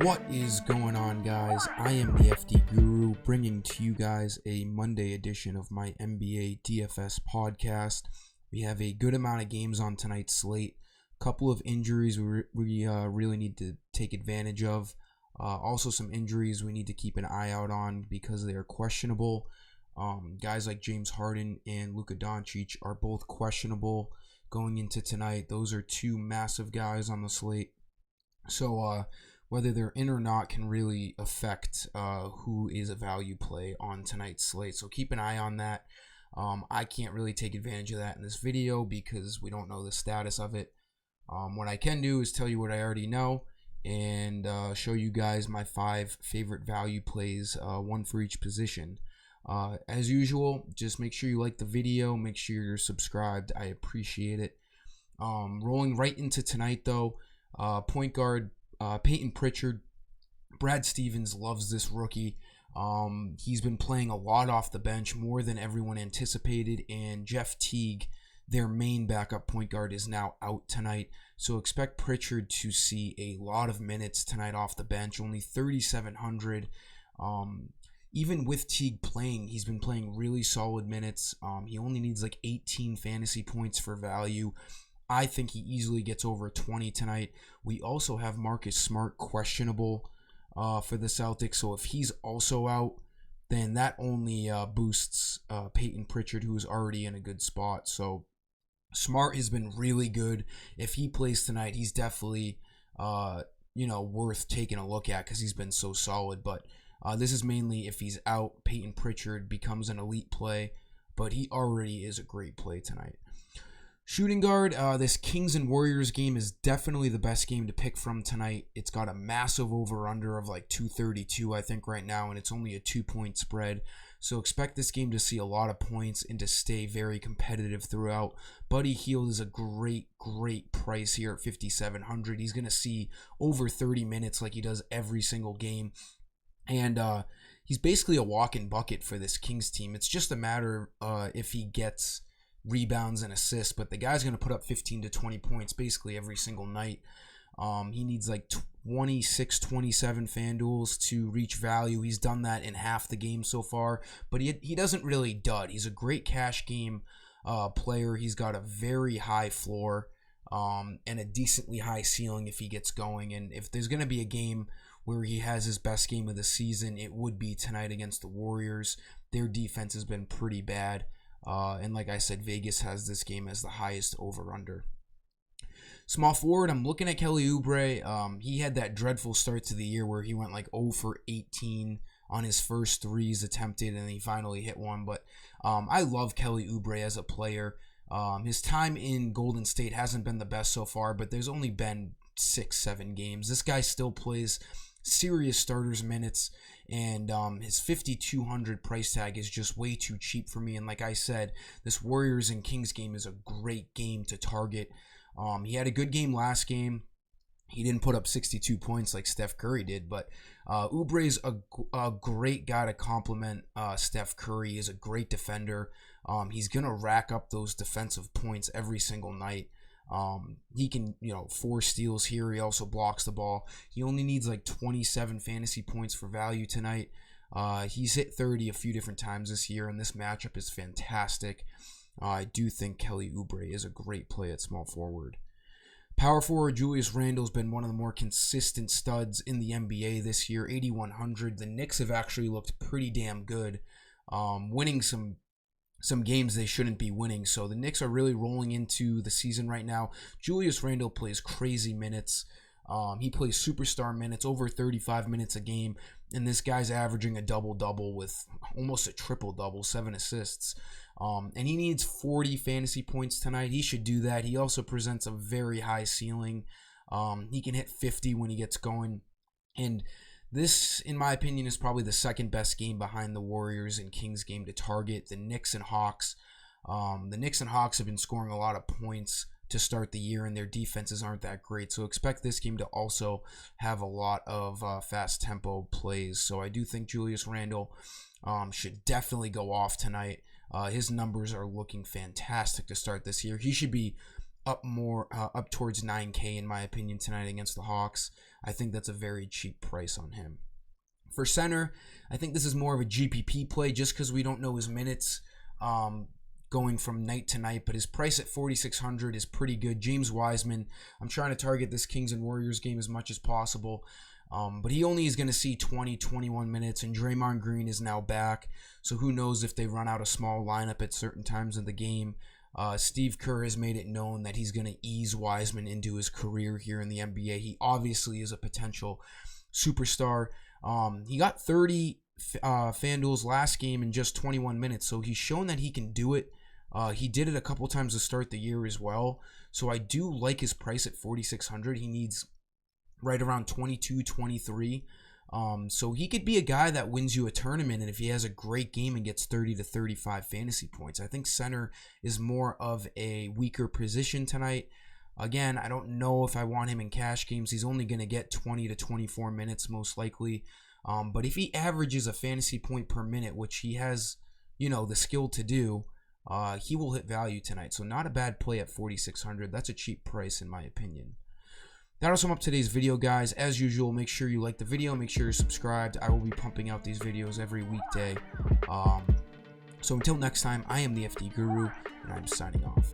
What is going on, guys? I am the FD Guru, bringing to you guys a Monday edition of my NBA DFS podcast. We have a good amount of games on tonight's slate. A couple of injuries we really need to take advantage of. Also some injuries we need to keep an eye out on because they are questionable. Guys like James Harden and Luka Doncic are both questionable going into tonight. Those are two massive guys on the slate. So, whether they're in or not can really affect who is a value play on tonight's slate. So keep an eye on that. I can't really take advantage of that in this video because we don't know the status of it. What I can do is tell you what I already know and show you guys my 5 favorite value plays, one for each position. As usual, just make sure you like the video. Make sure you're subscribed. I appreciate it. Rolling right into tonight, though, point guard Peyton Pritchard. Brad Stevens loves this rookie. He's been playing a lot off the bench, more than everyone anticipated, and Jeff Teague, their main backup point guard, is now out tonight. So expect Pritchard to see a lot of minutes tonight off the bench, only 3,700. Even with Teague playing, he's been playing really solid minutes. He only needs like 18 fantasy points for value. I think he easily gets over 20 tonight. We also have Marcus Smart questionable for the Celtics. So if he's also out, then that only boosts Peyton Pritchard, who is already in a good spot. So Smart has been really good. If he plays tonight, he's definitely worth taking a look at because he's been so solid. But this is mainly if he's out, Peyton Pritchard becomes an elite play. But he already is a great play tonight. Shooting guard, this Kings and Warriors game is definitely the best game to pick from tonight. It's got a massive over-under of like 232, I think, right now, and it's only a 2-point spread. So expect this game to see a lot of points and to stay very competitive throughout. Buddy Hield is a great price here at 5,700. He's going to see over 30 minutes like he does every single game. And he's basically a walk-in bucket for this Kings team. It's just a matter if he gets rebounds and assists, but the guy's going to put up 15 to 20 points basically every single night. He needs like 26, 27 FanDuels to reach value. He's done that in half the game so far, but he doesn't really dud. He's a great cash game player. He's got a very high floor and a decently high ceiling if he gets going. And if there's going to be a game where he has his best game of the season, it would be tonight against the Warriors. Their defense has been pretty bad. And like I said, Vegas has this game as the highest over-under. Small forward, I'm looking at Kelly Oubre. He had that dreadful start to the year where he went like 0 for 18 on his first threes attempted, and he finally hit one. But I love Kelly Oubre as a player. His time in Golden State hasn't been the best so far, but there's only been 6-7 games. This guy still plays serious starters minutes, and his 5,200 price tag is just way too cheap for me. And like I said, this Warriors and Kings game is a great game to target. He had a good game last game. He didn't put up 62 points like Steph Curry did, but Oubre is a great guy to complement Steph Curry. He's a great defender. He's going to rack up those defensive points every single night. He can, 4 steals here. He also blocks the ball. He only needs like 27 fantasy points for value tonight. He's hit 30 a few different times this year, and this matchup is fantastic. I do think Kelly Oubre is a great play at small forward. Power forward Julius Randle has been one of the more consistent studs in the NBA this year, 8,100. The Knicks have actually looked pretty damn good, winning some games they shouldn't be winning. So the Knicks are really rolling into the season right now. Julius Randle plays crazy minutes. He plays superstar minutes, over 35 minutes a game. And this guy's averaging a double-double with almost a triple-double, 7 assists. And he needs 40 fantasy points tonight. He should do that. He also presents a very high ceiling. He can hit 50 when he gets going. And this, in my opinion, is probably the second best game behind the Warriors and Kings game to target. The Knicks and Hawks. The Knicks and Hawks have been scoring a lot of points to start the year, and their defenses aren't that great. So expect this game to also have a lot of fast tempo plays. So I do think Julius Randle should definitely go off tonight. His numbers are looking fantastic to start this year. He should be up towards 9K in my opinion tonight against the Hawks. I think that's a very cheap price on him. For center, I think this is more of a GPP play just because we don't know his minutes going from night to night, but his price at 4,600 is pretty good. James Wiseman, I'm trying to target this Kings and Warriors game as much as possible, but he only is going to see 20, 21 minutes, and Draymond Green is now back, so who knows if they run out a small lineup at certain times of the game. Steve Kerr has made it known that he's going to ease Wiseman into his career here in the NBA. He obviously is a potential superstar. He got 30 FanDuel's last game in just 21 minutes, so he's shown that he can do it. He did it a couple times to start the year as well, so I do like his price at 4,600. He needs right around 22, 23. So he could be a guy that wins you a tournament, and if he has a great game and gets 30 to 35 fantasy points. I think center is more of a weaker position tonight. Again, I don't know if I want him in cash games. He's only going to get 20 to 24 minutes most likely. But if he averages a fantasy point per minute, which he has, the skill to do, he will hit value tonight. So not a bad play at 4,600. That's a cheap price in my opinion. That'll sum up today's video, guys. As usual, make sure you like the video. Make sure you're subscribed. I will be pumping out these videos every weekday. So until next time, I am the FD Guru, and I'm signing off.